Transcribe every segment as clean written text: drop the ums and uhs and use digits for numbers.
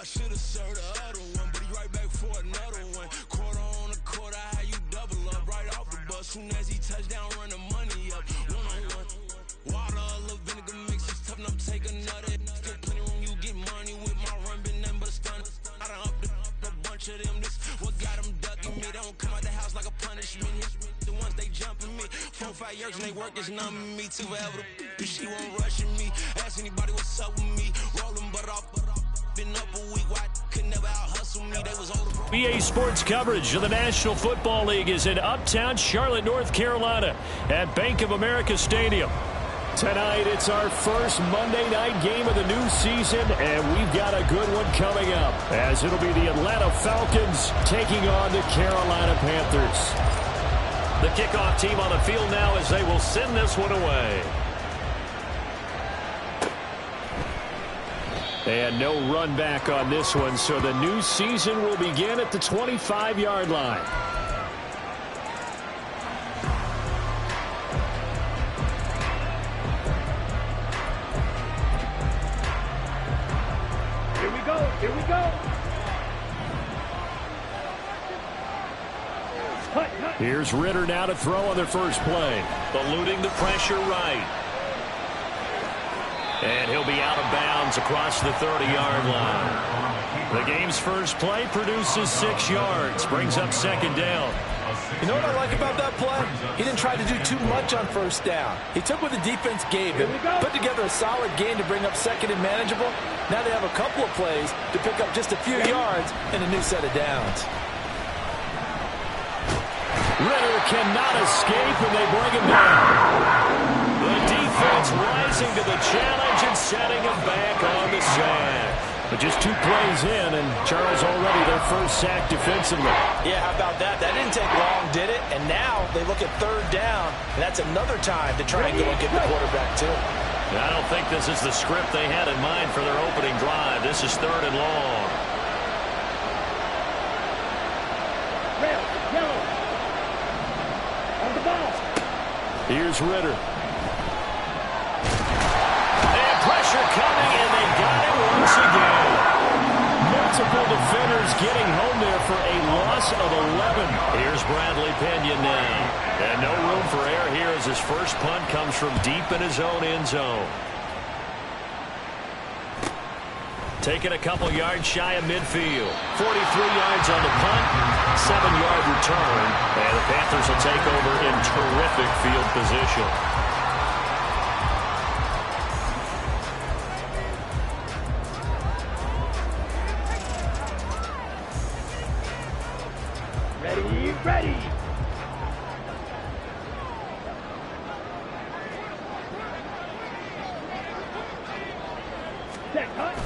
I should have served the other one, but he right back for another one. Quarter on a quarter, how you double up right off the bus. Soon as he touch down, run the money up. One-on-one. Water, a little vinegar mix, it's tough enough to take another. Still plenty room, you get money with my run, been nothing but a stun. I done up a bunch of them, this what got them ducking me. They don't come out the house like a punishment. The ones they jumping me. 4-5 years and they work is numbing me. Too forever, she won't rushing me. Ask anybody what's up with me. Rolling butt off. Been up a week, why could never out hustle me? They was older. BA Sports coverage of the National Football League is in Uptown Charlotte, North Carolina at Bank of America Stadium. Tonight, it's our first Monday night game of the new season, and we've got a good one coming up, as it'll be the Atlanta Falcons taking on the Carolina Panthers. The kickoff team on the field now as they will send this one away. And no run back on this one, so the new season will begin at the 25-yard line. Here we go, here we go. Here's Ritter now to throw on their first play. Eluding the pressure right. And he'll be out of bounds across the 30-yard line. The game's first play produces 6 yards, brings up second down. You know what I like about that play? He didn't try to do too much on first down. He took what the defense gave him, put together a solid gain to bring up second and manageable. Now they have a couple of plays to pick up just a few yards and a new set of downs. Ritter cannot escape, and they bring him down. The defense rising to the challenge and setting him back on the sack. But just 2 plays in, and Charles already their first sack defensively. Yeah, how about that? That didn't take long, did it? And now they look at third down, and that's another time to try and go and get the quarterback, too. I don't think this is the script they had in mind for their opening drive. This is 3rd and long. Red, yellow. On the ball. Here's Ritter. And pressure coming, and they got it once again. Multiple defenders getting home there for a loss of 11. Here's Bradley Pena now. And no room for error here as his first punt comes from deep in his own end zone. Taking a couple yards shy of midfield. 43 yards on the punt, 7-yard return. And the Panthers will take over in terrific field position. Ready, ready. Set, cut.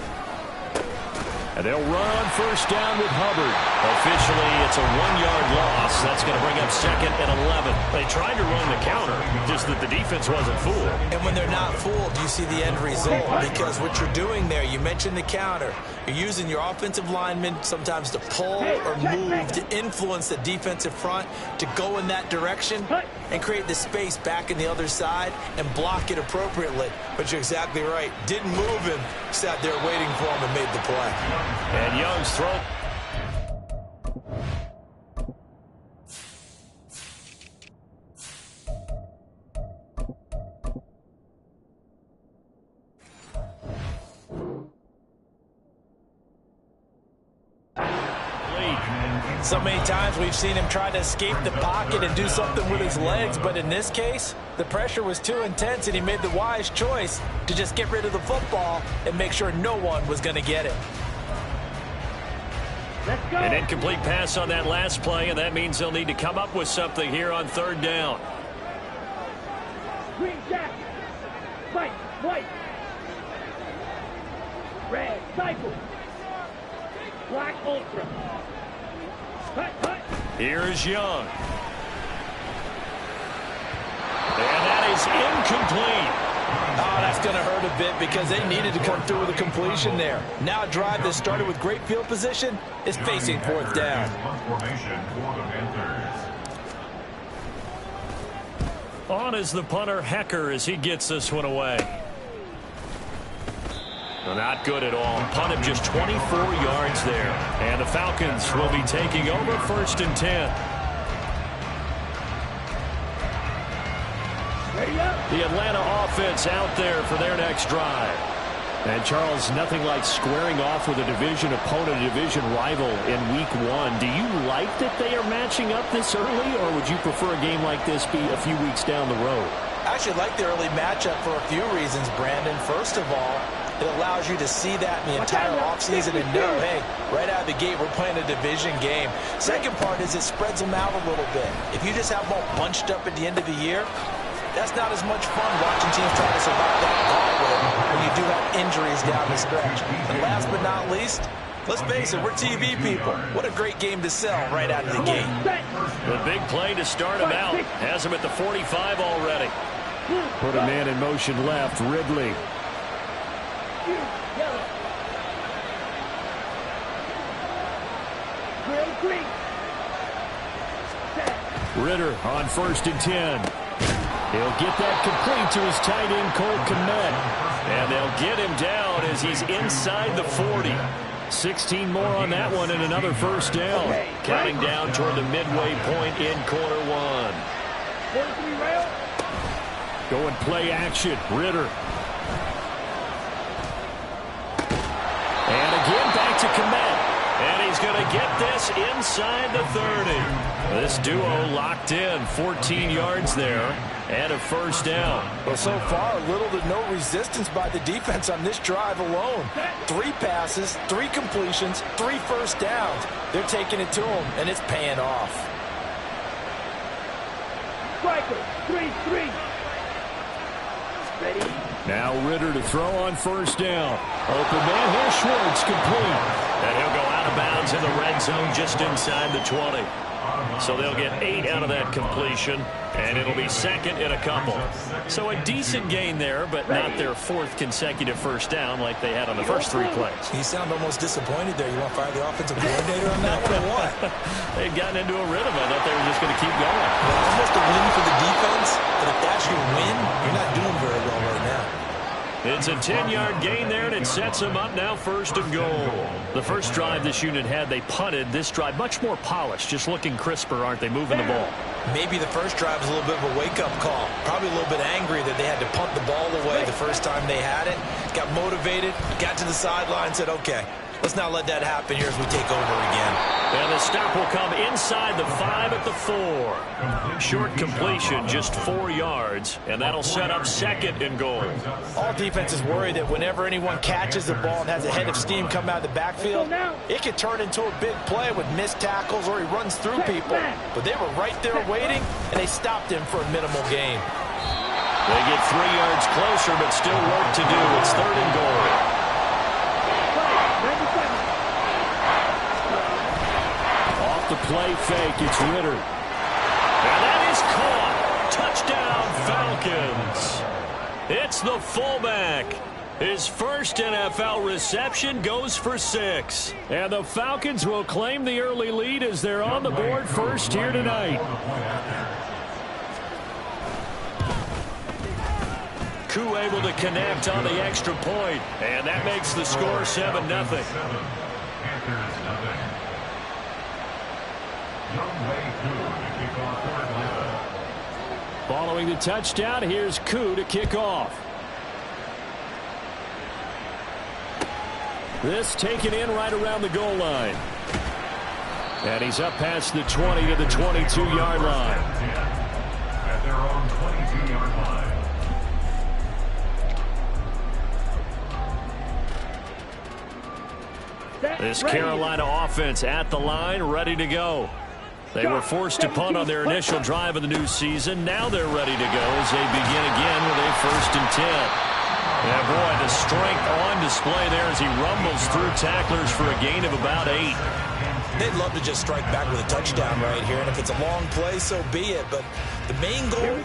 And they'll run on first down with Hubbard. Officially, it's a 1-yard loss. That's going to bring up 2nd and 11. They tried to run the counter, just that the defense wasn't fooled. And when they're not fooled, you see the end result. Because what you're doing there, you mentioned the counter. You're using your offensive linemen sometimes to pull or move to influence the defensive front to go in that direction and create the space back in the other side and block it appropriately. But you're exactly right. Didn't move him. Sat there waiting for him and made the play. And Young's throw. So many times we've seen him try to escape the pocket and do something with his legs, but in this case, the pressure was too intense and he made the wise choice to just get rid of the football and make sure no one was going to get it. Let's go. An incomplete pass on that last play, and that means they'll need to come up with something here on 3rd down. Green jacket. White, white. Red, cycle. Black, ultra. Cut, cut. Here's Young. And that is incomplete. Oh, that's going to hurt a bit because they needed to come through with a completion there. Now a drive that started with great field position is facing 4th down. On is the punter, Hecker, as he gets this one away. Not good at all. Punt him just 24 yards there. And the Falcons will be taking over 1st and 10. The Atlanta offense out there for their next drive. And, Charles, nothing like squaring off with a division opponent, a division rival in Week 1. Do you like that they are matching up this early, or would you prefer a game like this be a few weeks down the road? I actually like the early matchup for a few reasons, Brandon. First of all, it allows you to see that in the entire offseason and know, hey, right out of the gate, we're playing a division game. Second part is it spreads them out a little bit. If you just have them all bunched up at the end of the year, that's not as much fun watching teams try to survive that gauntlet when you do have injuries down the stretch. And last but not least, let's face it, we're TV people. What a great game to sell right out of the gate. The big play to start him out. Has him at the 45 already. Put a man in motion left, Ridley. Ritter on 1st and 10. He'll get that complete to his tight end, Cole Kmet. And they'll get him down as he's inside the 40. 16 more on that one and another 1st down. Counting down toward the midway point in quarter 1. Going play action. Ritter. And again back to Kmet. And he's going to get this inside the 30. This duo locked in. 14 yards there and a 1st down. Well, so far, little to no resistance by the defense on this drive alone. 3 passes, 3 completions, 3 1st downs. They're taking it to him, and it's paying off. Striker, 3-3. Ready? Now Ritter to throw on 1st down. Open man here, Schwartz complete. And he'll go out of bounds in the red zone just inside the 20. So they'll get 8 out of that completion, and it'll be 2nd and a couple. So a decent gain there, but not their 4th consecutive 1st down like they had on the first 3 plays. You sound almost disappointed there. You want to fire the offensive coordinator on that one or what? They'd gotten into a rhythm. I thought they were just going to keep going. Well, almost a win for the defense, but if that's your win, you're not doing very well right now. It's a 10-yard gain there, and it sets them up now 1st and goal. The first drive this unit had, they punted. This drive, much more polished, just looking crisper, aren't they, moving the ball? Maybe the first drive was a little bit of a wake-up call. Probably a little bit angry that they had to punt the ball away the first time they had it. Got motivated, got to the sideline, said, okay, let's not let that happen here as we take over again. And the stop will come inside the 5 at the 4. Short completion, just 4 yards, and that'll set up 2nd and goal. All defenses worry that whenever anyone catches the ball and has a head of steam come out of the backfield, it could turn into a big play with missed tackles or he runs through people. But they were right there waiting, and they stopped him for a minimal gain. They get 3 yards closer, but still work to do. It's 3rd and goal. The play fake, it's Ritter. And that is caught. Touchdown, Falcons. It's the fullback. His first NFL reception goes for 6. And the Falcons will claim the early lead as they're on the board first here tonight. Koo able to connect on the extra point, and that makes the score 7-0. Following the touchdown, here's Koo to kick off. This taken in right around the goal line. And he's up past the 20 to the 22-yard line. At their own 22-yard line. This Carolina offense at the line, ready to go. They were forced to punt on their initial drive of the new season. Now they're ready to go as they begin again with a 1st and 10. Yeah, boy, the strength on display there as he rumbles through tacklers for a gain of about 8. They'd love to just strike back with a touchdown right here, and if it's a long play, so be it. But the main goal,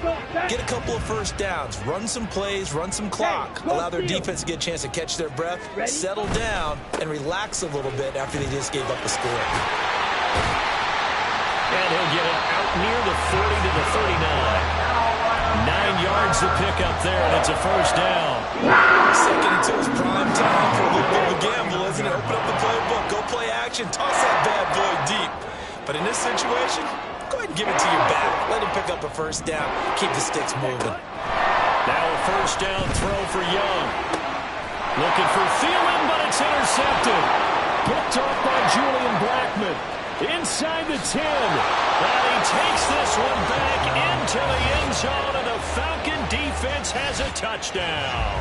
get a couple of 1st downs, run some plays, run some clock, allow their defense to get a chance to catch their breath, settle down, and relax a little bit after they just gave up a score. And he'll get it out near the 40 to the 39. 9 yards to pick up there, and it's a 1st down. Second until his prime time. action, toss that bad boy deep. But in this situation, go ahead and give it to your back. Let him pick up a first down. Keep the sticks moving. Now a first down throw for Young. Looking for Thielen, but it's intercepted. Picked off by Julian Blackmon. Inside the 10. And he takes this one back into the end zone, and the Falcon defense has a touchdown.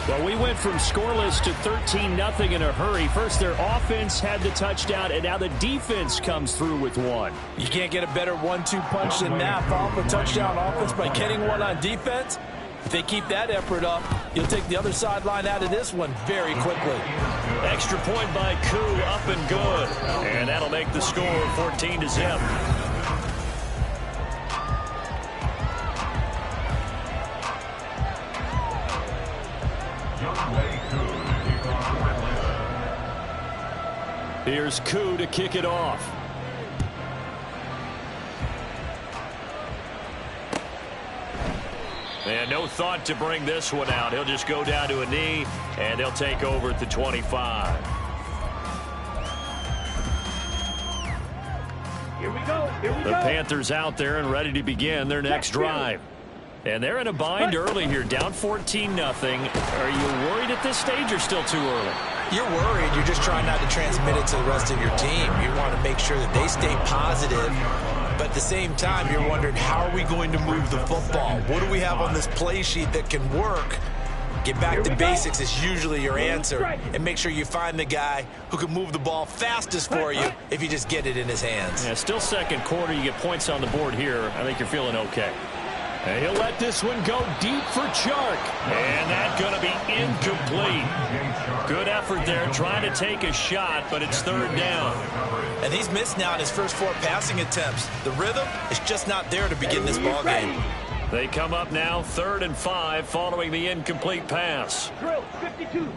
Well, we went from scoreless to 13-0 in a hurry. First, their offense had the touchdown, and now the defense comes through with one. You can't get a better 1-2 punch than that. Follow up a touchdown offense by getting one on defense. If they keep that effort up, you'll take the other sideline out of this one very quickly. Extra point by Koo, up and good. And that'll make the score 14-0. Here's Koo to kick it off. And no thought to bring this one out. He'll just go down to a knee, and they'll take over at the 25. Here we go. The Panthers out there and ready to begin their next drive. And they're in a bind early here, down 14-0. Are you worried at this stage or still too early? You're worried. You're just trying not to transmit it to the rest of your team. You want to make sure that they stay positive. But at the same time, you're wondering, how are we going to move the football? What do we have on this play sheet that can work? Get back to basics is usually your answer. And make sure you find the guy who can move the ball fastest for you if you just get it in his hands. Yeah, still second quarter. You get points on the board here. I think you're feeling okay. And he'll let this one go deep for Chark. And that's going to be incomplete. Good effort there trying to take a shot, but it's third down. And he's missed now in his first 4 passing attempts. The rhythm is just not there to begin this ball game. They come up now 3rd and 5 following the incomplete pass. Drill 52.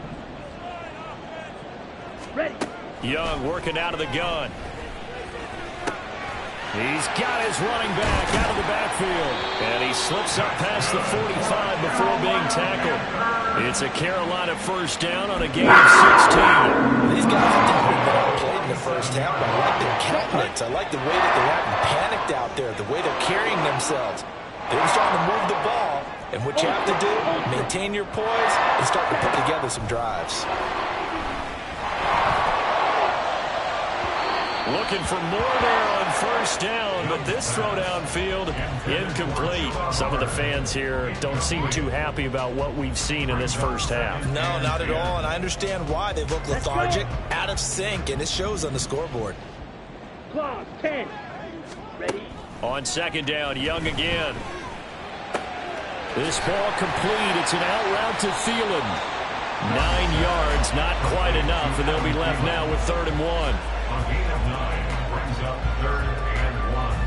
Ready. Young working out of the gun. He's got his running back out of the backfield. And he slips up past the 45 before being tackled. It's a Carolina first down on a gain of 16. These guys have definitely been outplayed in the first half, but I like their countenance. I like the way that they're acting panicked out there, the way they're carrying themselves. They're starting to move the ball, and what you have to do, maintain your poise and start to put together some drives. Looking for more there on first down, but this throw downfield, incomplete. Some of the fans here don't seem too happy about what we've seen in this first half. No, not at all, and I understand why. They look lethargic, out of sync, and it shows on the scoreboard. Clock 10. Ready. On second down, Young again. This ball complete. It's an out route to Thielen. 9 yards, not quite enough, and they'll be left now with 3rd and 1. A gain of 9 brings up 3rd and 1.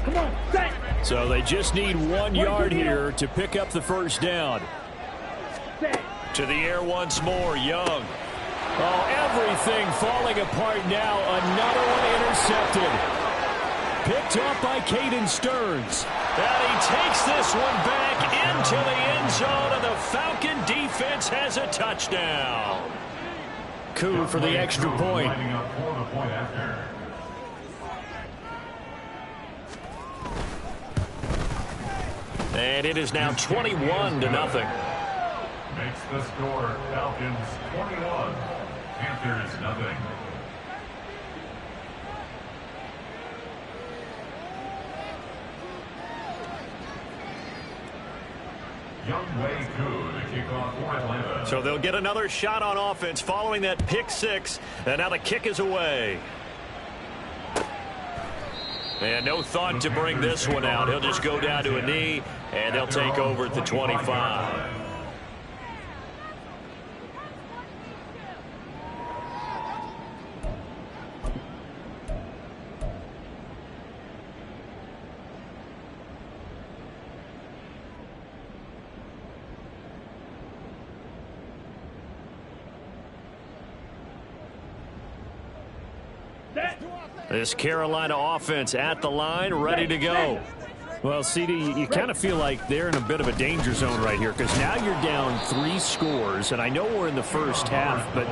Come on, set. So they just need 1 yard here to pick up the first down. Set. To the air once more, Young. Oh, everything falling apart now. Another one intercepted. Picked off by Caden Stearns. And he takes this one back into the end zone, and the Falcon defense has a touchdown. Koo for the extra point. Lining up for the point after. And it is now 21-0. Makes the score Falcons 21, Panthers nothing. Young Wei Koo to kick off for Atlanta. So they'll get another shot on offense following that pick six. And now the kick is away. And no thought to bring this one out. He'll just go down to a knee, and they'll take over at the 25. This Carolina offense at the line, ready to go. Well, CD, you kind of feel like they're in a bit of a danger zone right here because now you're down 3 scores, and I know we're in the first half, but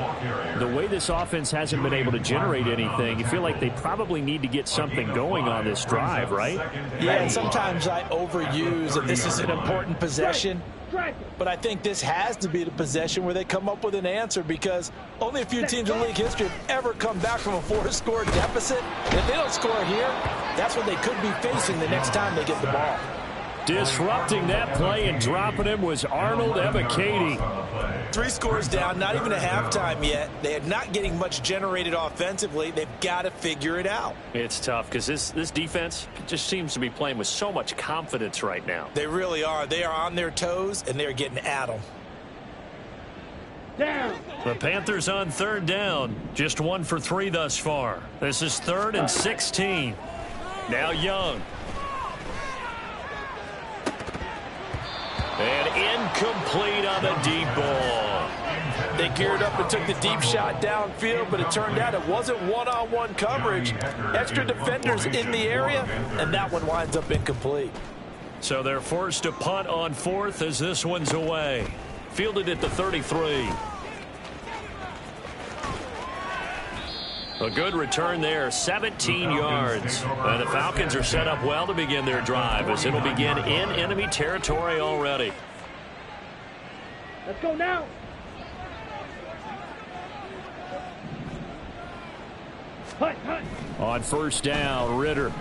the way this offense hasn't been able to generate anything, you feel like they probably need to get something going on this drive, right? Yeah, and sometimes I overuse that this is an important possession, but I think this has to be the possession where they come up with an answer because only a few teams in league history have ever come back from a 4-score deficit. And if they don't score here, that's what they could be facing the next time they get the ball. Disrupting that play and dropping him was Arnold Ebiketie. 3 scores down, not even a halftime yet. They are not getting much generated offensively. They've got to figure it out. It's tough because this defense just seems to be playing with so much confidence right now. They really are. They are on their toes, and they're getting at them. Down. The Panthers on 3rd down. Just 1 for 3 thus far. This is 3rd and 16. Now Young. And incomplete on the deep ball. They geared up and took the deep shot downfield, but it turned out it wasn't one-on-one coverage. Extra defenders in the area, and that one winds up incomplete. So they're forced to punt on 4th as this one's away. Fielded at the 33. A good return there, 17 yards. And the Falcons are set up well to begin their drive as it'll begin in enemy territory already. Let's go now. Hunt. On 1st down, Ritter.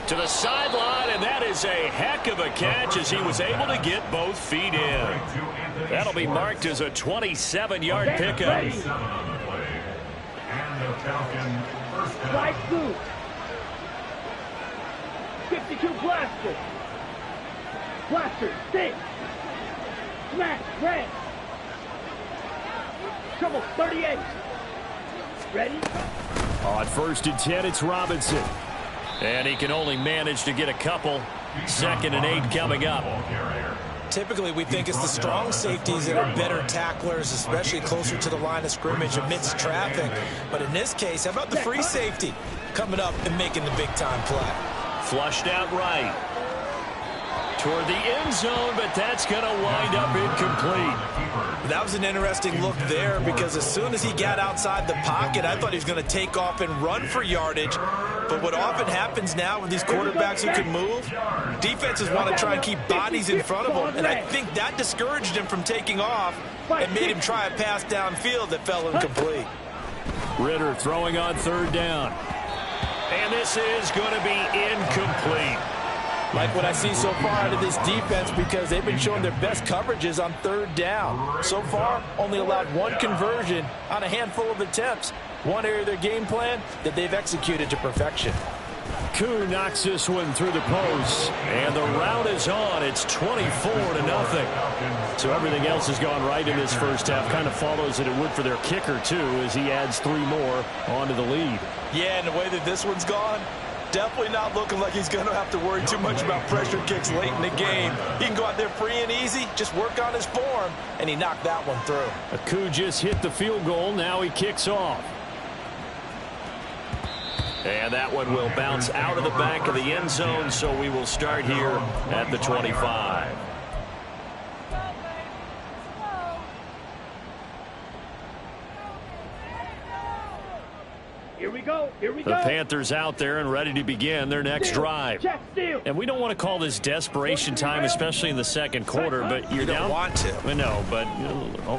To the sideline, and that is a heck of a catch as he was able to get both feet in. That'll be marked as a 27-yard pickup. Slide through. 52 blaster. Blaster, stick. Smash, red. Trouble, 38. Ready? On 1st and 10, it's Robinson. And he can only manage to get a couple. 2nd and 8 coming up. Typically, we think it's the strong safeties that are better tacklers, especially closer to the line of scrimmage amidst traffic. But in this case, how about the free safety coming up and making the big-time play? Flushed out right. Toward the end zone, but that's going to wind up incomplete. That was an interesting look there because as soon as he got outside the pocket, I thought he was going to take off and run for yardage. But what often happens now with these quarterbacks who can move, defenses want to try and keep bodies in front of them, and I think that discouraged him from taking off and made him try a pass downfield that fell incomplete. Ritter throwing on 3rd down. And this is going to be incomplete. Like what I see so far out of this defense because they've been showing their best coverages on 3rd down. So far, only allowed 1 conversion on a handful of attempts. One area of their game plan that they've executed to perfection. Koo knocks this one through the post, and the route is on. It's 24-0. So everything else has gone right in this first half. Kind of follows that it would for their kicker, too, as he adds 3 more onto the lead. Yeah, and the way that this one's gone, definitely not looking like he's going to have to worry too much about pressure kicks late in the game. He can go out there free and easy, just work on his form, and he knocked that one through. Koo just hit the field goal. Now he kicks off. And that one will bounce out of the back of the end zone, so we will start here at the 25. Here we go. The Panthers out there and ready to begin their next drive. And we don't want to call this desperation time, especially in the second quarter, but you're down. You don't want to. No, but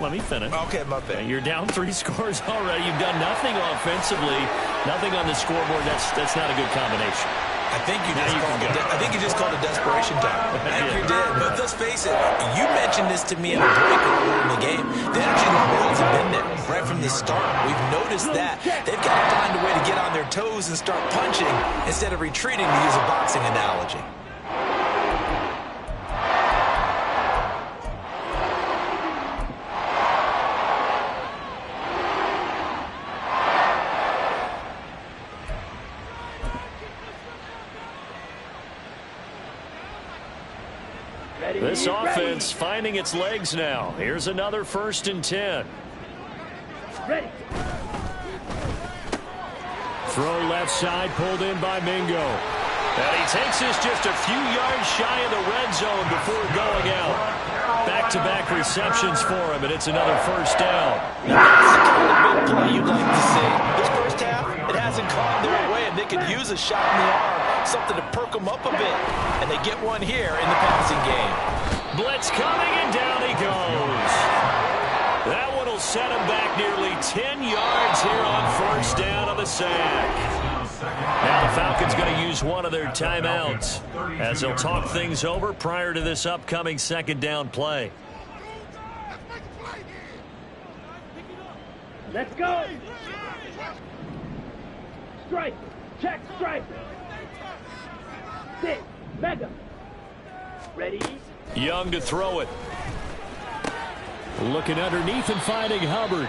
let me finish. Okay, my bad. You're down 3 scores already. You've done nothing offensively, nothing on the scoreboard. That's not a good combination. I think you just called it desperation time. I think you did. But let's face it, you mentioned this to me in the break earlier in the game. The energy levels have been there right from the start. We've noticed that. They've got to find a way to get on their toes and start punching instead of retreating, to use a boxing analogy. This offense finding its legs now. Here's another 1st and 10. Ready. Throw left side, pulled in by Mingo. And he takes this just a few yards shy of the red zone before going out. Back-to-back receptions for him, and it's another first down. That's the kind of big play you'd like to see. This first half, it hasn't gone their way, and they could use a shot in the arm, something to perk them up a bit. And they get one here in the passing game. Blitz coming, and down he goes. That one will set him back nearly 10 yards here on first down on the sack. Now the Falcons going to use one of their timeouts as they'll talk things over prior to this upcoming second down play. Let's go. Strike. Check strike. Sit. Mega. Ready. Young to throw it. Looking underneath and finding Hubbard.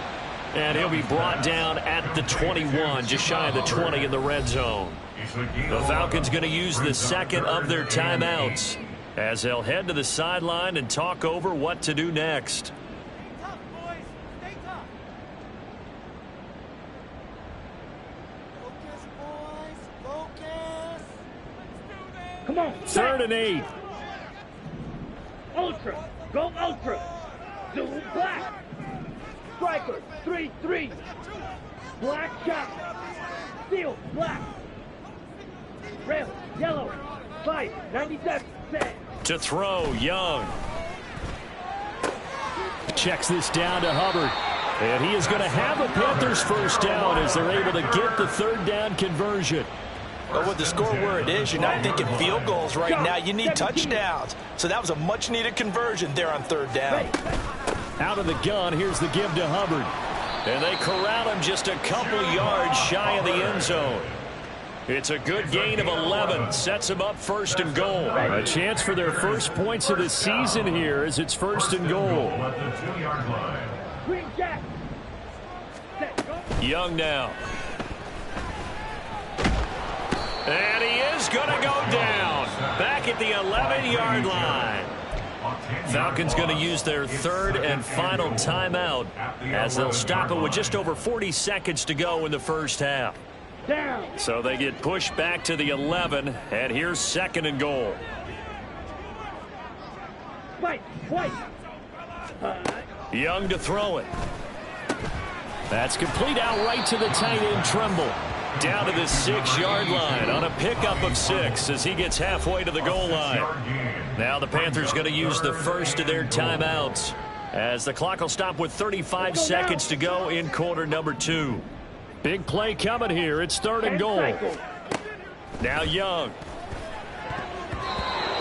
And he'll be brought down at the 21, just shy of the 20 in the red zone. The Falcons going to use the second of their timeouts as they'll head to the sideline and talk over what to do next. Come on. 3rd and 8. Ultra. Go ultra. Zoom black. Striker. 3-3. Black shot. Steel. Black. Rail. Yellow. 5-97. Set. To throw, Young. Checks this down to Hubbard. And he is going to have a Panthers first down as they're able to get the third down conversion. But with the score where it is, you're not thinking field goals right now. You need touchdowns. So that was a much-needed conversion there on third down. Out of the gun, here's the give to Hubbard. And they corral him just a couple yards shy of the end zone. It's a good gain of 11. Sets them up 1st and goal. A chance for their first points of the season here as it's 1st and goal. Green jack. Set. Go. Young now. And he is going to go down. Back at the 11-yard line. Falcons going to use their third and final timeout as they'll stop it with just over 40 seconds to go in the first half. Down. So they get pushed back to the 11, and here's 2nd and goal. White. White. Young to throw it. That's complete out right to the tight end, Tremble. Down to the 6-yard line on a pickup of 6 as he gets halfway to the goal line. Now the Panthers going to use the first of their timeouts as the clock will stop with 35 seconds to go in quarter number 2. Big play coming here. It's 3rd and goal. Now Young.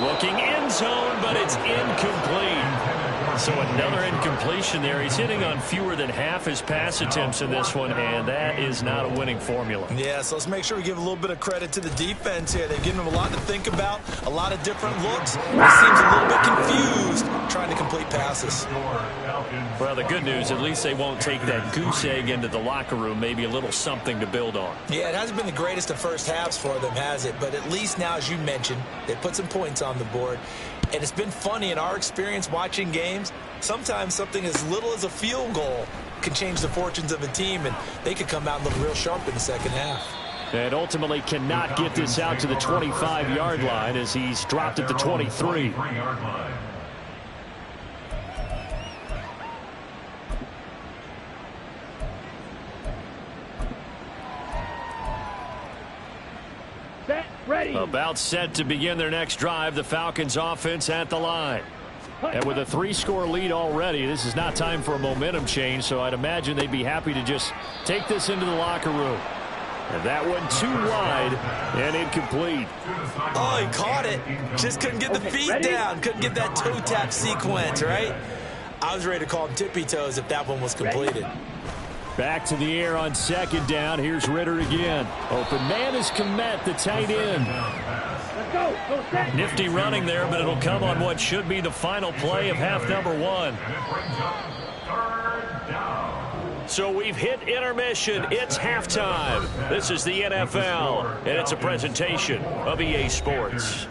Looking end zone, but it's incomplete. So another incompletion there. He's hitting on fewer than half his pass attempts in this one, and that is not a winning formula. Yeah, so let's make sure we give a little bit of credit to the defense here. They've given him a lot to think about, a lot of different looks. He seems a little bit confused trying to complete passes. Well, the good news, at least they won't take that goose egg into the locker room, maybe a little something to build on. Yeah, it hasn't been the greatest of first halves for them, has it? But at least now, as you mentioned, they put some points on the board. And it's been funny in our experience watching games. Sometimes something as little as a field goal can change the fortunes of a team, and they could come out and look real sharp in the second half. And ultimately cannot get this out to the 25-yard line as he's dropped at the 23. Set. Ready. About set to begin their next drive, the Falcons offense at the line. And with a 3-score lead already, this is not time for a momentum change, so I'd imagine they'd be happy to just take this into the locker room. And that one too wide and incomplete. Oh, he caught it. Just couldn't get the feet down. Couldn't get that toe tap sequence, right? I was ready to call him tippy toes if that one was completed. Back to the air on 2nd down. Here's Ritter again. Open man is Komet, the tight end. Let's go. Go set. Nifty running there, but it'll come on what should be the final play of half number 1. So we've hit intermission. It's halftime. This is the NFL, and it's a presentation of EA Sports.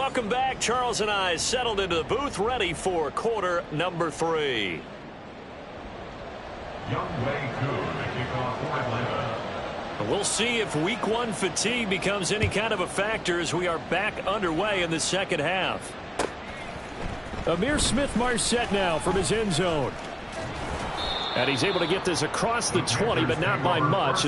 Welcome back. Charles and I settled into the booth, ready for quarter number 3. Young Wei Koo, the kickoff for Atlanta. We'll see if week 1 fatigue becomes any kind of a factor as we are back underway in the second half. Amir Smith-Marset now from his end zone. And he's able to get this across the 20, but not by much.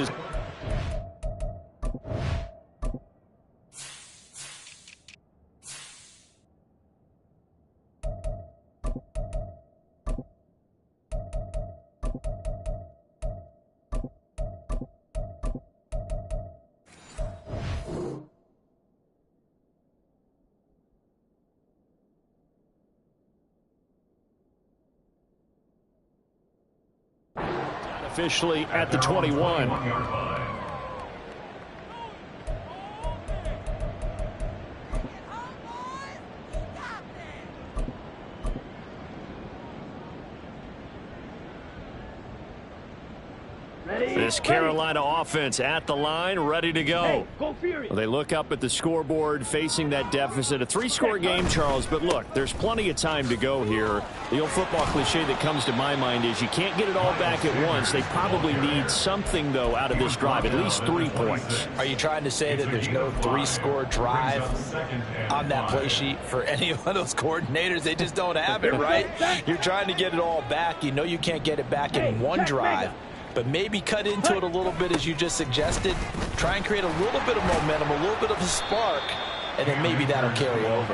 Officially at the 21. This Carolina offense at the line, ready to go. Hey, go Fury. They look up at the scoreboard, facing that deficit. A 3-score game, Charles, but look, there's plenty of time to go here. The old football cliche that comes to my mind is you can't get it all back at once. They probably need something, though, out of this drive, at least 3 points. Are you trying to say that there's no 3-score drive on that play sheet for any one of those coordinators? They just don't have it, right? You're trying to get it all back. You know you can't get it back in one drive. But maybe cut into it a little bit, as you just suggested. Try and create a little bit of momentum, a little bit of a spark, and then maybe that'll carry over.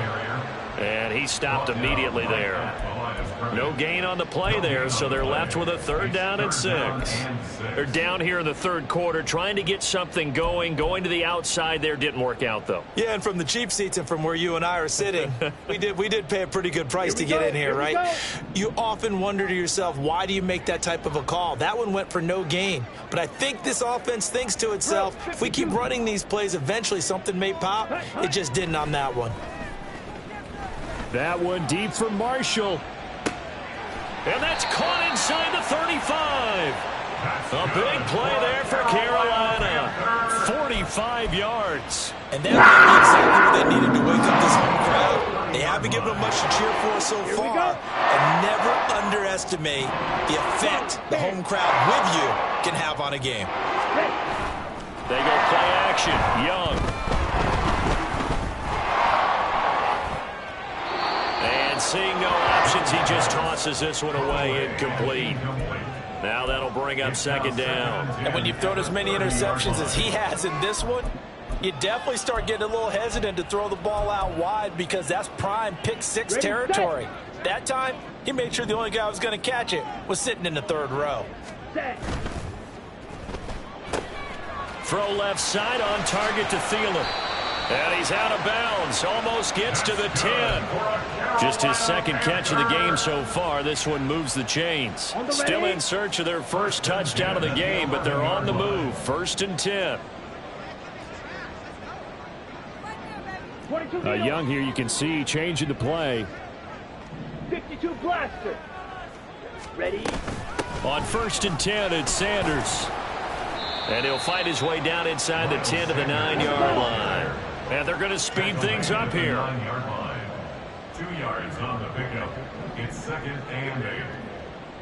And he stopped immediately there. No gain on the play there, so they're left with a 3rd down and 6. They're down here in the 3rd quarter, trying to get something going to the outside there. Didn't work out, though. Yeah, and from the cheap seats and from where you and I are sitting, we did pay a pretty good price to get in here, right? You often wonder to yourself, why do you make that type of a call? That one went for no gain. But I think this offense thinks to itself, if we keep running these plays, eventually something may pop. It just didn't on that one. That one deep for Marshall. And that's caught inside the 35. A big play there for Carolina. 45 yards. And that might be exactly what they needed to wake up this home crowd. They haven't given them much to cheer for so far. And never underestimate the effect the home crowd with you can have on a game. They go play action. Young. And seeing no options, he just tosses this one away, incomplete. Now that'll bring up 2nd down. And when you've thrown as many interceptions as he has in this one, you definitely start getting a little hesitant to throw the ball out wide, because that's prime pick 6 territory. That time, he made sure the only guy who was going to catch it was sitting in the 3rd row. Throw left side, on target to Thielen. And he's out of bounds. Almost gets to the 10. Just his 2nd catch of the game so far. This one moves the chains. Still in search of their first touchdown of the game, but they're on the move. 1st and 10. Young here, you can see changing the play. 52 blaster. Ready? On 1st and 10, it's Sanders. And he'll fight his way down inside the 10 to the 9-yard line. And they're going to speed things up here. 9-yard line. 2 yards on the pickup. It's 2nd and 8.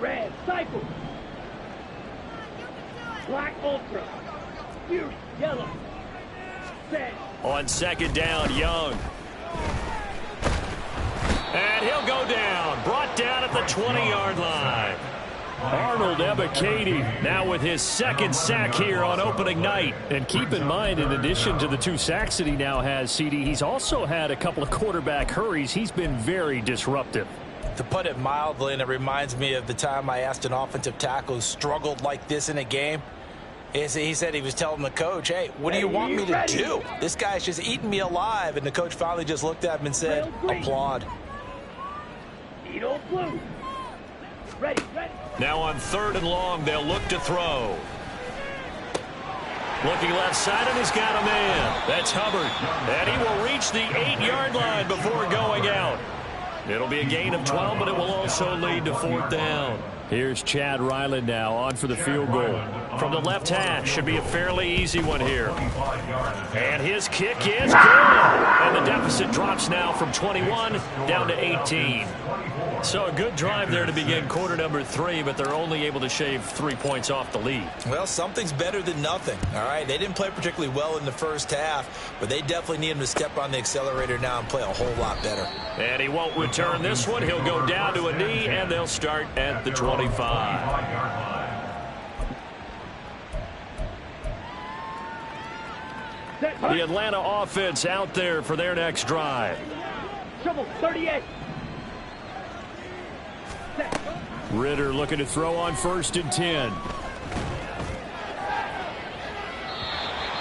Red, cycle. Black ultra. Fury, yellow. Set. On 2nd down, Young. And he'll go down. Brought down at the 20-yard line. Arnold Ebiketie now with his 2nd sack here on opening night. And keep in mind, in addition to the 2 sacks that he now has, CD, he's also had a couple of quarterback hurries. He's been very disruptive. To put it mildly, and it reminds me of the time I asked an offensive tackle who struggled like this in a game. He said he was telling the coach, hey, what do you want me to do? This guy's just eating me alive. And the coach finally just looked at him and said, applaud. Edo blue. Ready, ready. Now on 3rd and long, they'll look to throw. Looking left side, and he's got a man. That's Hubbard. And he will reach the 8-yard line before going out. It'll be a gain of 12, but it will also lead to fourth down. Here's Chad Ryland now on for the field goal. From the left hash, should be a fairly easy one here. And his kick is good. And the deficit drops now from 21 down to 18. So a good drive there to begin quarter number 3, but they're only able to shave 3 points off the lead. Well, something's better than nothing, all right? They didn't play particularly well in the first half, but they definitely need him to step on the accelerator now and play a whole lot better. And he won't return this one. He'll go down to a knee, and they'll start at the 25. The Atlanta offense out there for their next drive. Trouble, 38. Ritter looking to throw on 1st and 10.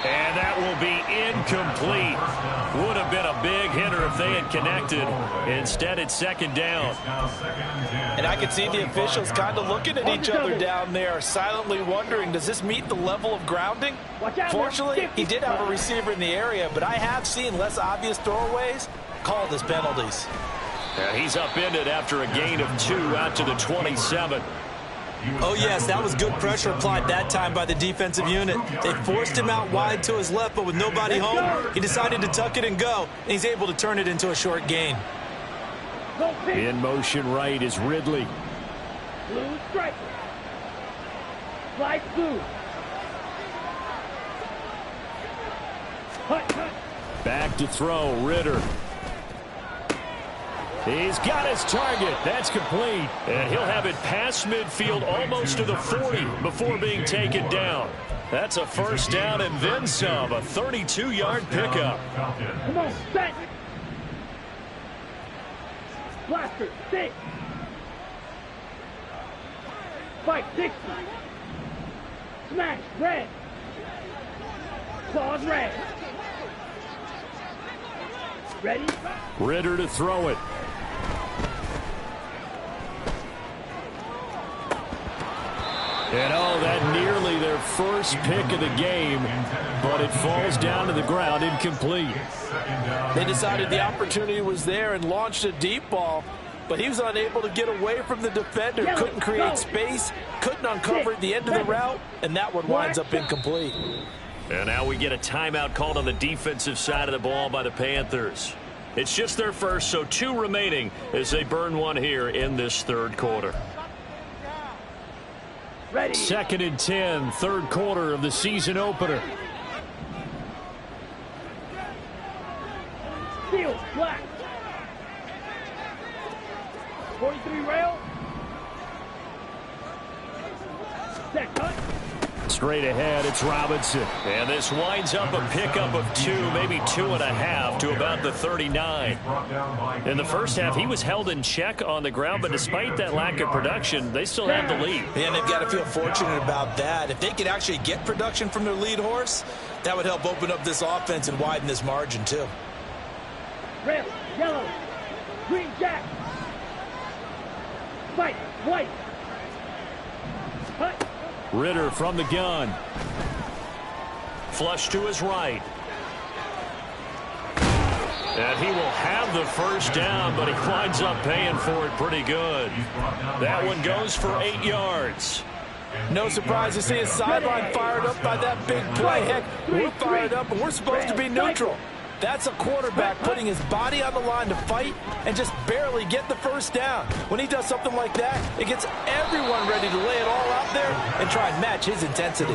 And that will be incomplete. Would have been a big hitter if they had connected. Instead, it's 2nd down. And I can see the officials kind of looking at each other down there, silently wondering, does this meet the level of grounding? Fortunately, he did have a receiver in the area, but I have seen less obvious throwaways called as penalties. And he's upended after a gain of 2 out to the 27. Oh, yes, that was good pressure applied that time by the defensive unit. They forced him out wide to his left, but with nobody home, he decided to tuck it and go, and he's able to turn it into a short gain. In motion right is Ridley. Blue striker. Light blue. Back to throw, Ritter. He's got his target. That's complete. And he'll have it past midfield almost to the 40 before being taken down. That's a 1st down and then some. A 32-yard pickup. Come on, set. Blaster, 6. Fight, 60. Smash, red. Claws, red. Ready? Ritter to throw it. And oh, that nearly their first pick of the game, but it falls down to the ground incomplete. They decided the opportunity was there and launched a deep ball, but he was unable to get away from the defender, couldn't create space, couldn't uncover the end of the route, and that one winds up incomplete. And now we get a timeout called on the defensive side of the ball by the Panthers. It's just their first, so 2 remaining as they burn one here in this 3rd quarter. Ready. 2nd and 10, 3rd quarter of the season opener. Steel, black. 43 rail. Set, cut. Straight ahead, it's Robinson. And this winds up a pickup of 2, maybe 2.5 to about the 39. In the first half, he was held in check on the ground, but despite that lack of production, they still have the lead. And they've got to feel fortunate about that. If they could actually get production from their lead horse, that would help open up this offense and widen this margin too. Red, yellow, green jack. Fight, white. Cut. Ritter from the gun. Flush to his right. And he will have the 1st down, but he winds up paying for it pretty good. That one goes for 8 yards. No surprise to see his sideline fired up by that big play. Heck, we're fired up and we're supposed to be neutral. That's a quarterback putting his body on the line to fight and just barely get the 1st down. When he does something like that, it gets everyone ready to lay it all out there and try and match his intensity.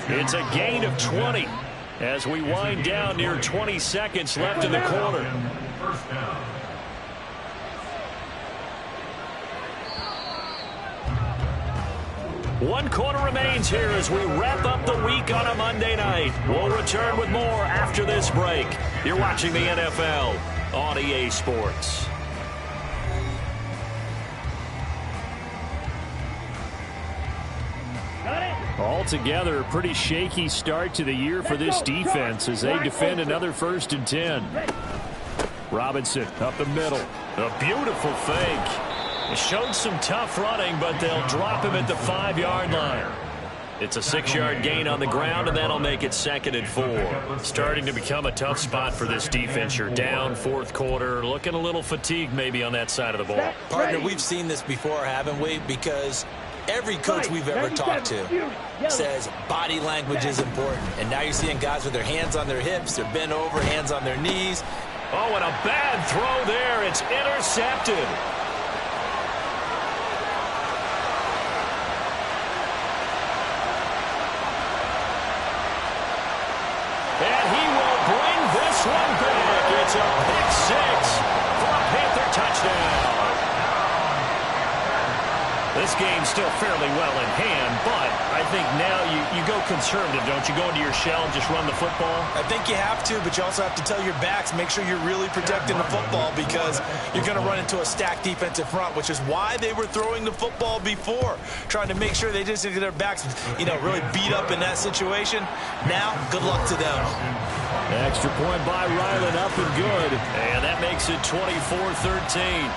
It's a gain of 20 as we wind down near 20 seconds left in the quarter. 1st down. One quarter remains here as we wrap up the week on a Monday night. We'll return with more after this break. You're watching the NFL on EA Sports. Altogether, a pretty shaky start to the year for this defense as they defend another 1st and 10. Robinson up the middle. A beautiful fake. It showed some tough running, but they'll drop him at the 5-yard line. It's a 6-yard gain on the ground, and that'll make it 2nd and 4. Starting to become a tough spot for this defense. You're down 4th quarter, looking a little fatigued maybe on that side of the ball. Partner, we've seen this before, haven't we? Because every coach we've ever talked to says body language is important. And now you're seeing guys with their hands on their hips, they're bent over, hands on their knees. Oh, and a bad throw there. It's intercepted. And he will bring this one back. It's a pick 6 for a Panther touchdown. This game's still fairly well in hand, but I think now you go conservative, don't you? Go into your shell and just run the football? I think you have to, but you also have to tell your backs, make sure you're really protecting the football because you're going to run into a stacked defensive front, which is why they were throwing the football before, trying to make sure they just get their backs, really beat up in that situation. Now, good luck to them. Extra point by Ryland, up and good. And that makes it 24-13.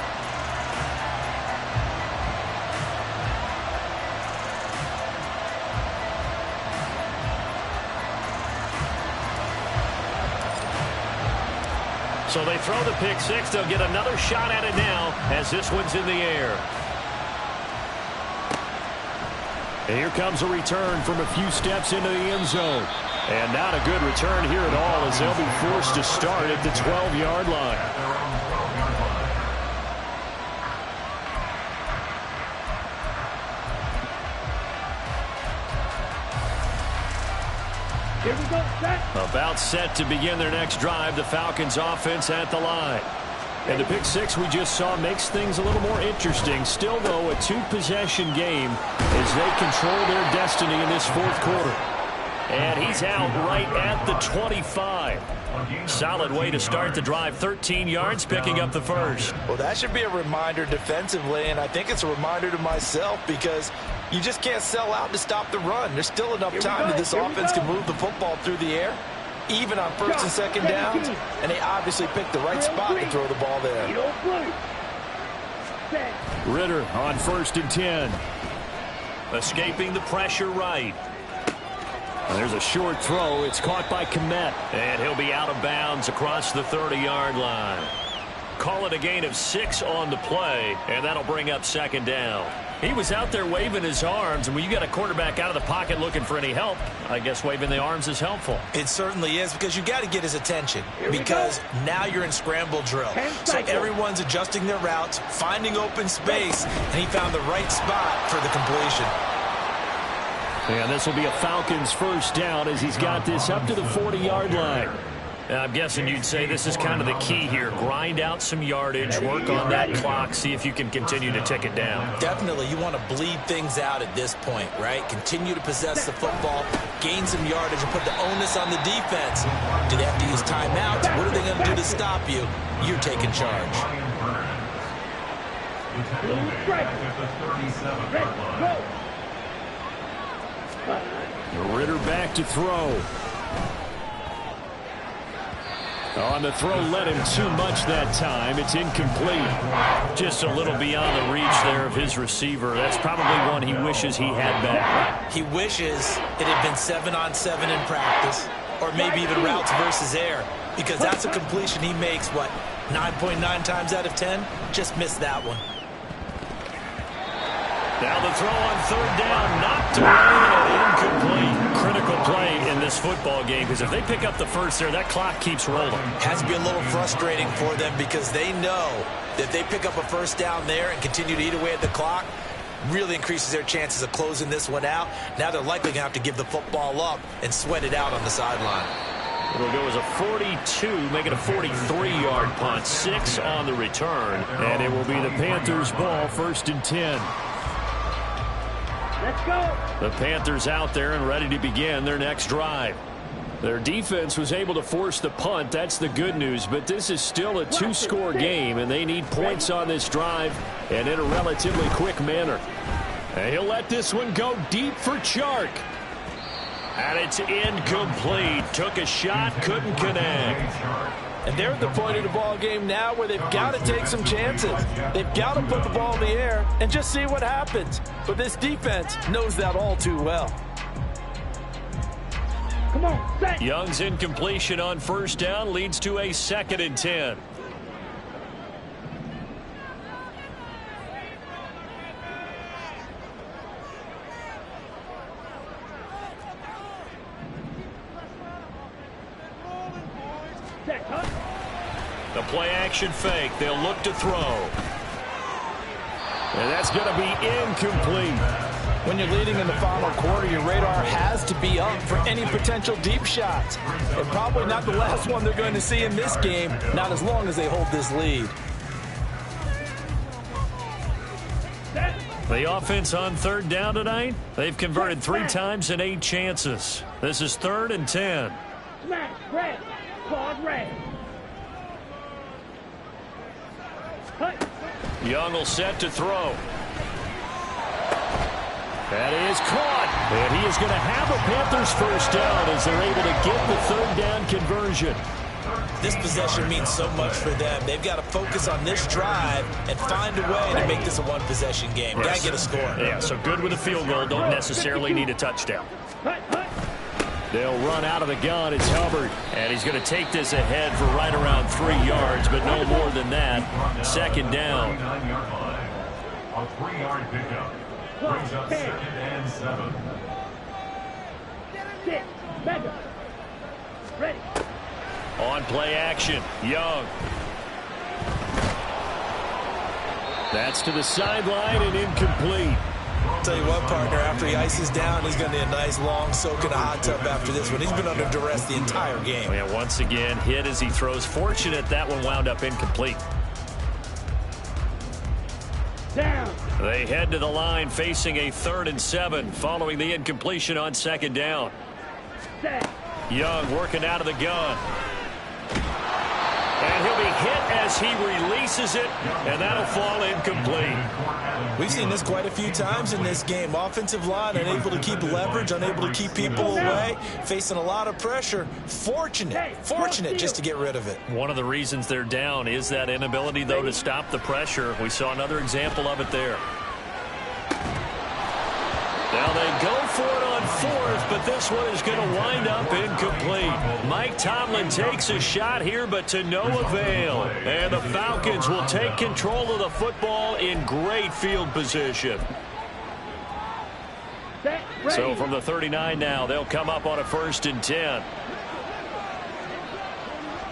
So they throw the pick 6. They'll get another shot at it now as this one's in the air. And here comes a return from a few steps into the end zone. And not a good return here at all as they'll be forced to start at the 12-yard line. Here we go, set. About set to begin their next drive. The Falcons offense at the line. And the pick 6 we just saw makes things a little more interesting. Still, though, a 2-possession game as they control their destiny in this 4th quarter. And he's out right at the 25. Solid way to start the drive. 13 yards, picking up the first. Well, that should be a reminder defensively, and I think it's a reminder to myself because you just can't sell out to stop the run. There's still enough time that this offense can move the football through the air, even on 1st and 2nd downs, and they obviously picked the right spot to throw the ball there. Ritter on 1st and 10. Escaping the pressure right. There's a short throw. It's caught by Kmet. And he'll be out of bounds across the 30-yard line. Call it a gain of 6 on the play, and that'll bring up 2nd down. He was out there waving his arms, and when you got a quarterback out of the pocket looking for any help, I guess waving the arms is helpful. It certainly is because you got to get his attention because now you're in scramble drill. So everyone's adjusting their routes, finding open space, and he found the right spot for the completion. And this will be a Falcons 1st down as he's got this up to the 40-yard line. I'm guessing you'd say this is kind of the key here. Grind out some yardage, work on that clock, see if you can continue to tick it down. Definitely. You want to bleed things out at this point, right? Continue to possess the football, gain some yardage, and put the onus on the defense. Do they have to use timeouts? What are they going to do to stop you? You're taking charge. Ritter back to throw. On the throw, let him too much that time. It's incomplete. Just a little beyond the reach there of his receiver. That's probably one he wishes he had back. He wishes it had been 7-on-7 in practice, or maybe even routes versus air, because that's a completion he makes, 9.9 times out of 10? Just missed that one. Now the throw on 3rd down, knocked away and incomplete. Critical play in this football game because if they pick up the first there, that clock keeps rolling. Has to be a little frustrating for them because they know that if they pick up a 1st down there and continue to eat away at the clock, really increases their chances of closing this one out. Now they're likely going to have to give the football up and sweat it out on the sideline. It'll go as a 42, make it a 43-yard punt, 6 on the return, and it will be the Panthers' ball, 1st and 10. Let's go. The Panthers out there and ready to begin their next drive. Their defense was able to force the punt. That's the good news. But this is still a 2-score game, and they need points on this drive and in a relatively quick manner. And he'll let this one go deep for Chark. And it's incomplete. Took a shot, couldn't connect. And they're at the point of the ball game now where they've got to take some chances. They've got to put the ball in the air and just see what happens. But this defense knows that all too well. Come on, set. Young's incompletion on first down leads to a 2nd and 10. Set, huh? The play action fake. They'll look to throw. And that's going to be incomplete. When you're leading in the final quarter, your radar has to be up for any potential deep shots. And probably not the last one they're going to see in this game, not as long as they hold this lead. The offense on 3rd down tonight, they've converted 3 times in 8 chances. This is 3rd and 10. Smash, red. Pause, red. Cut. Young will set to throw. That is caught. And he is going to have a Panthers first down as they're able to get the 3rd down conversion. This possession means so much for them. They've got to focus on this drive and find a way to make this a one-possession game. Got to get a score. Yeah, so good with a field goal. Don't necessarily need a touchdown. They'll run out of the gun. It's Hubbard. And he's going to take this ahead for right around 3 yards, but no more than that. 2nd down. A 3-yard pickup. Brings up 2nd and 7. 6. Mega. Ready. On play action, Young. That's to the sideline and incomplete. Tell you what, partner, after he ices down, he's going to need a nice long soak in a hot tub after this one. He's been under duress the entire game. Yeah, once again, hit as he throws. Fortunate that one wound up incomplete. Down. They head to the line facing a 3rd and 7 following the incompletion on 2nd down. Set. Young working out of the gun. And he'll be hit as he releases it, and that'll fall incomplete. We've seen this quite a few times in this game. Offensive line unable to keep leverage, unable to keep people away, facing a lot of pressure. Fortunate just to get rid of it. One of the reasons they're down is that inability, though, to stop the pressure. We saw another example of it there. Now they go for it on 4th, but this one is going to wind up incomplete. Mike Tomlin takes a shot here, but to no avail. And the Falcons will take control of the football in great field position. Set. Ready. So from the 39 now, they'll come up on a 1st and 10.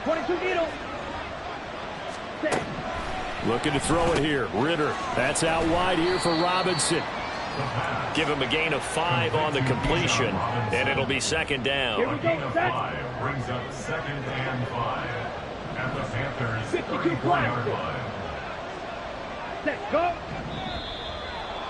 22 needle. Set. Looking to throw it here. Ritter. That's out wide here for Robinson. Give him a gain of 5 on the completion, and it'll be 2nd down. Here we go, set. 5 brings up 2nd and 5 at the Panthers 52 34-yard line. Set. Go.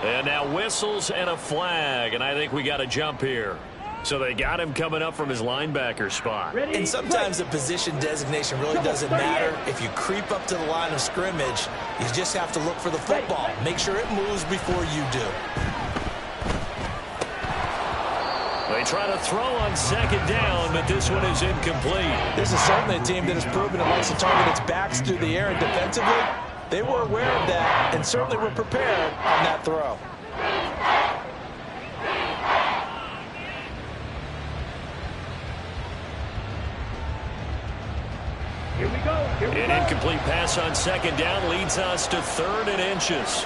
And now whistles and a flag, and I think we got a jump here. So they got him coming up from his linebacker spot. Ready. And sometimes the position designation really doesn't matter. If you creep up to the line of scrimmage, you just have to look for the football. Make sure it moves before you do. They try to throw on 2nd down, but this one is incomplete. This is certainly a team that has proven it likes to target its backs through the air, and defensively, they were aware of that and certainly were prepared on that throw. Here we go. An incomplete pass on 2nd down leads us to 3rd and inches.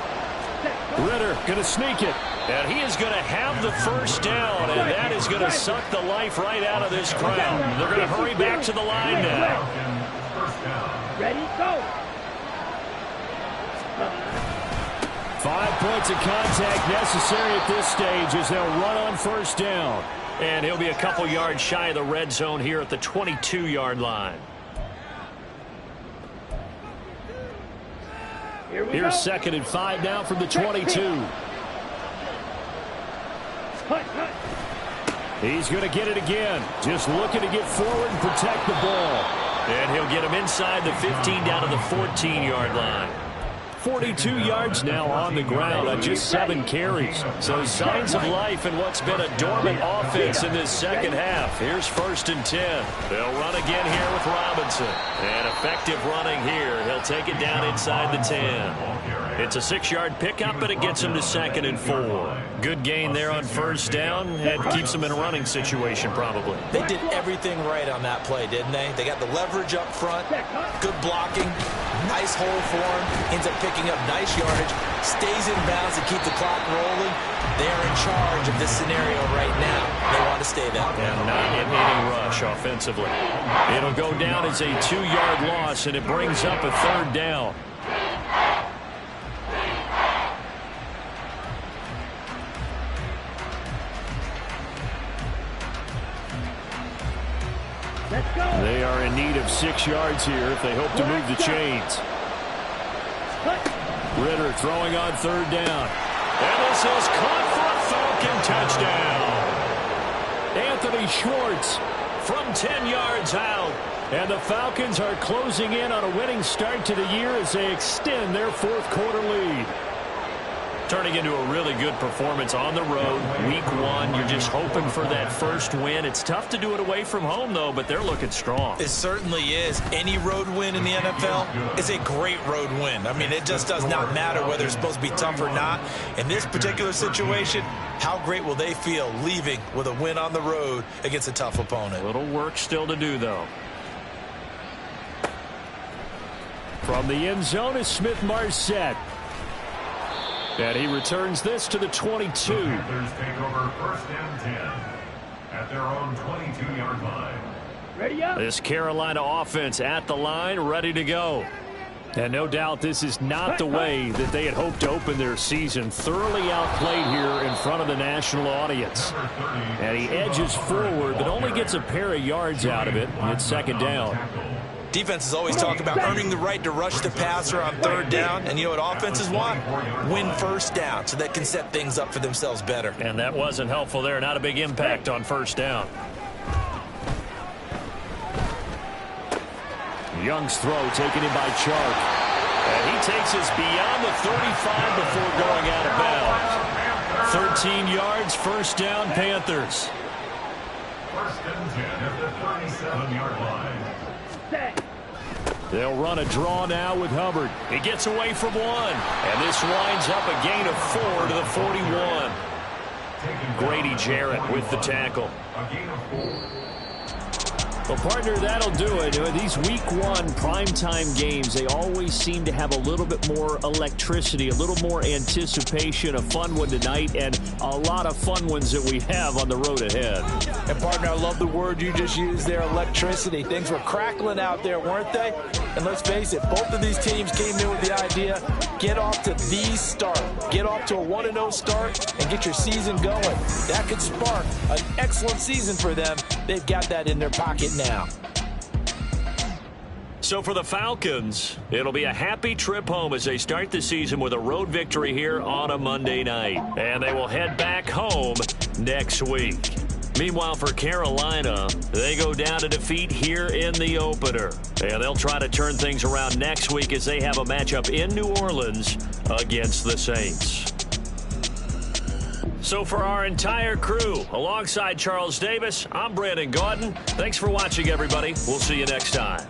Ritter going to sneak it. And he is going to have the first down, and that is going to suck the life right out of this crowd. They're going to hurry back to the line now. Ready, go. 5 points of contact necessary at this stage as they'll run on first down. And he'll be a couple yards shy of the red zone here at the 22-yard line. Here's 2nd and 5 now from the 22. He's going to get it again. Just looking to get forward and protect the ball. And he'll get him inside the 15 down to the 14-yard line. 42 yards now on the ground on just 7 carries. So signs of life in what's been a dormant offense in this second half. Here's 1st and 10. They'll run again here with Robinson. And effective running here. He'll take it down inside the 10. It's a 6-yard pickup, and it gets him to 2nd and 4. Good gain there on 1st down, and keeps them in a running situation probably. They did everything right on that play, didn't they? They got the leverage up front, good blocking, nice hole for him, ends up picking up nice yardage, stays in bounds to keep the clock rolling. They're in charge of this scenario right now. They want to stay that way. And not in any rush offensively. It'll go down as a 2-yard loss, and it brings up a 3rd down. They are in need of 6 yards here if they hope to move the chains. Ritter throwing on 3rd down. And this is caught for a Falcon touchdown. Anthony Schwartz from 10 yards out. And the Falcons are closing in on a winning start to the year as they extend their 4th quarter lead. Turning into a really good performance on the road. Week 1, you're just hoping for that first win. It's tough to do it away from home, though, but they're looking strong. It certainly is. Any road win in the NFL is a great road win. I mean, it just does not matter whether it's supposed to be tough or not. In this particular situation, how great will they feel leaving with a win on the road against a tough opponent? A little work still to do, though. From the end zone is Smith-Marset. And he returns this to the 22. The Panthers take over 1st and 10 at their own 22-yard line. Ready up. This Carolina offense at the line, ready to go. And no doubt this is not the way that they had hoped to open their season. Thoroughly outplayed here in front of the national audience. And he edges forward, but only gets a pair of yards out of it. And it's 2nd down. Defenses always talk about earning the right to rush the passer on 3rd down. And you know what offenses want? Win 1st down so they can set things up for themselves better. And that wasn't helpful there. Not a big impact on 1st down. Young's throw taken in by Chark. And he takes us beyond the 35 before going out of bounds. 13 yards, 1st down, Panthers. 1st and 10 at the 37-yard line. They'll run a draw now with Hubbard. He gets away from 1. And this winds up a gain of 4 to the 41. Grady Jarrett with the tackle. A gain of 4. Well, partner, that'll do it. These Week 1 primetime games, they always seem to have a little bit more electricity, a little more anticipation. A fun one tonight, and a lot of fun ones that we have on the road ahead. And, partner, I love the word you just used there, electricity. Things were crackling out there, weren't they? And let's face it, both of these teams came in with the idea, get off to the start. Get off to a 1-0 start and get your season going. That could spark an excellent season for them. They've got that in their pocket now. So for the Falcons, it'll be a happy trip home as they start the season with a road victory here on a Monday night. And they will head back home next week. Meanwhile, for Carolina, they go down to defeat here in the opener. And they'll try to turn things around next week as they have a matchup in New Orleans against the Saints. So for our entire crew, alongside Charles Davis, I'm Brandon Gaudin. Thanks for watching, everybody. We'll see you next time.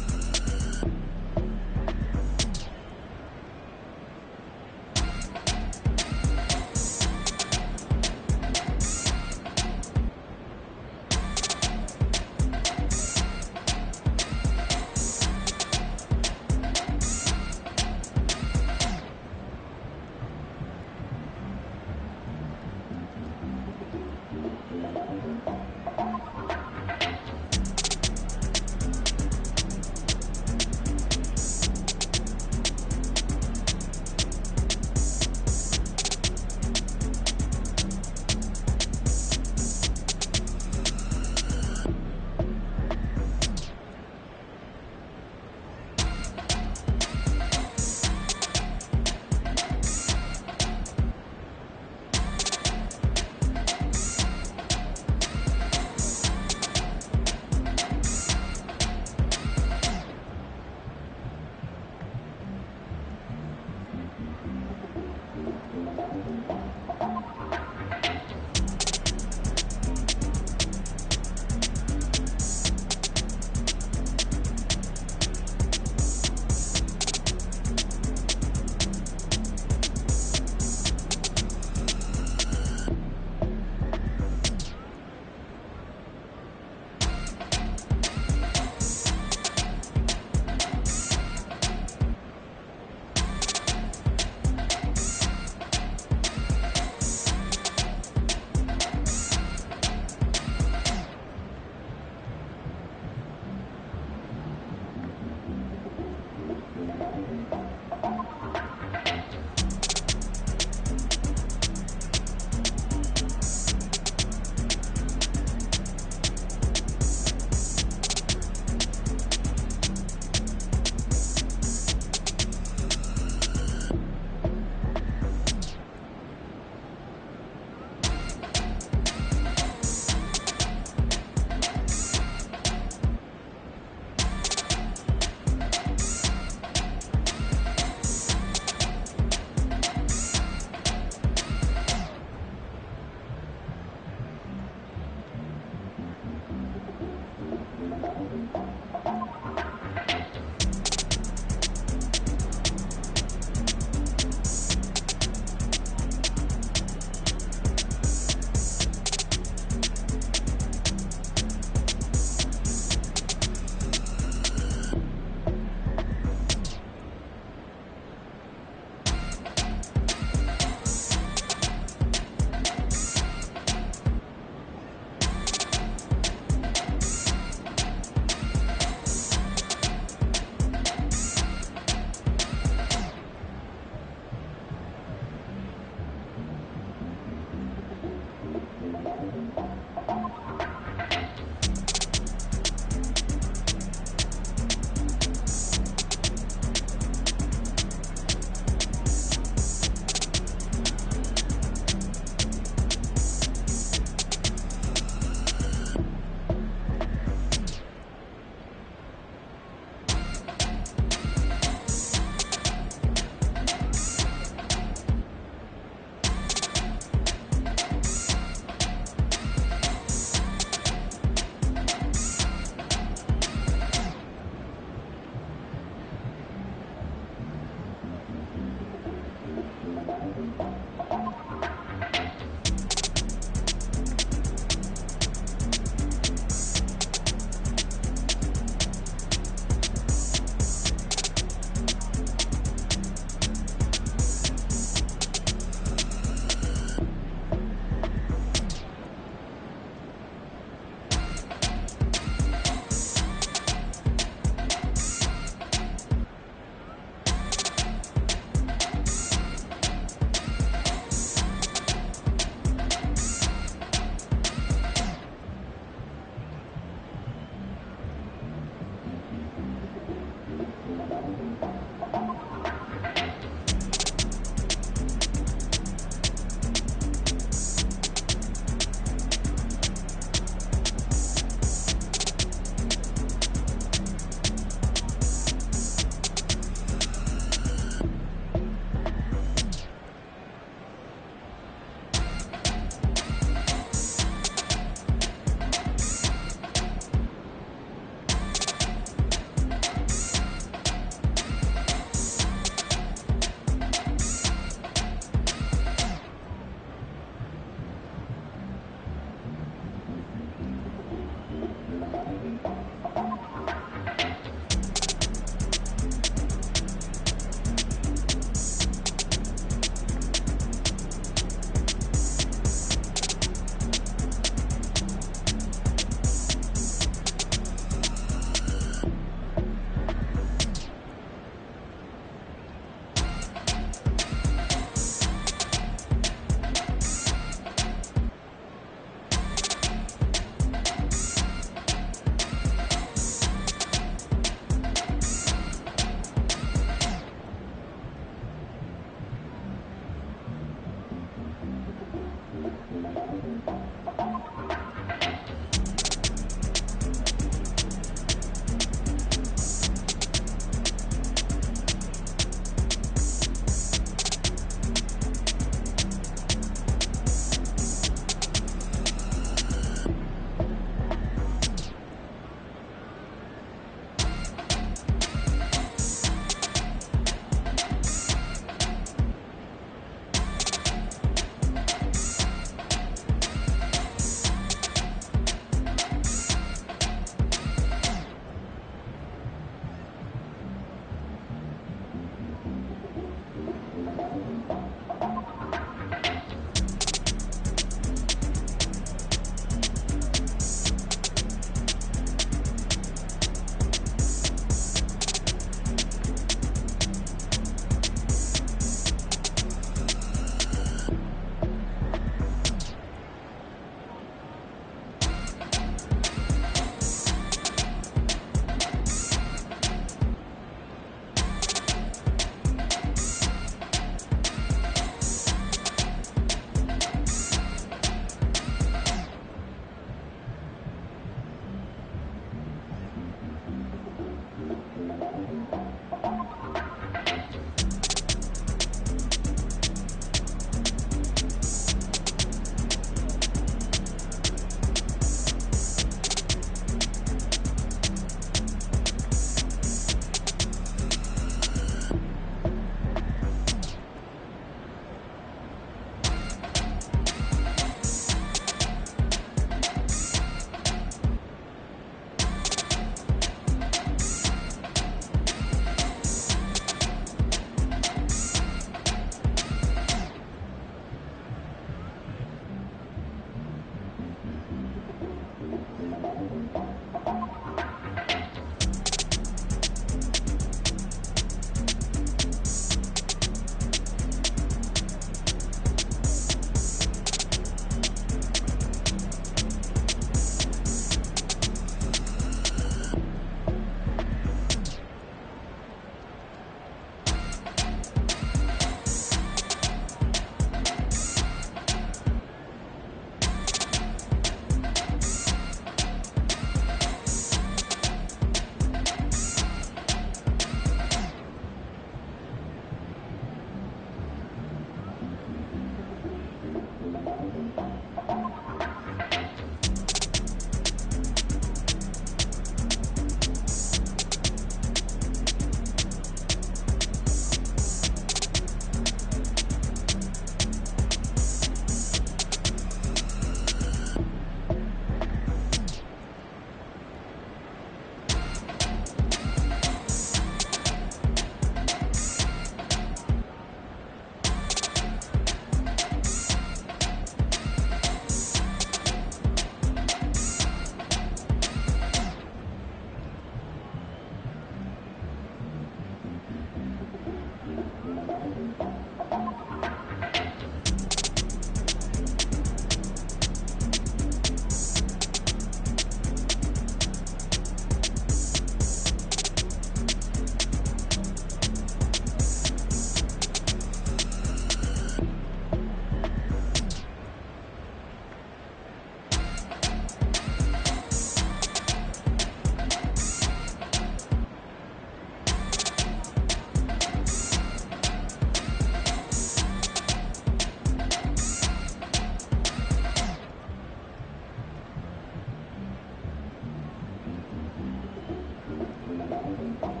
go.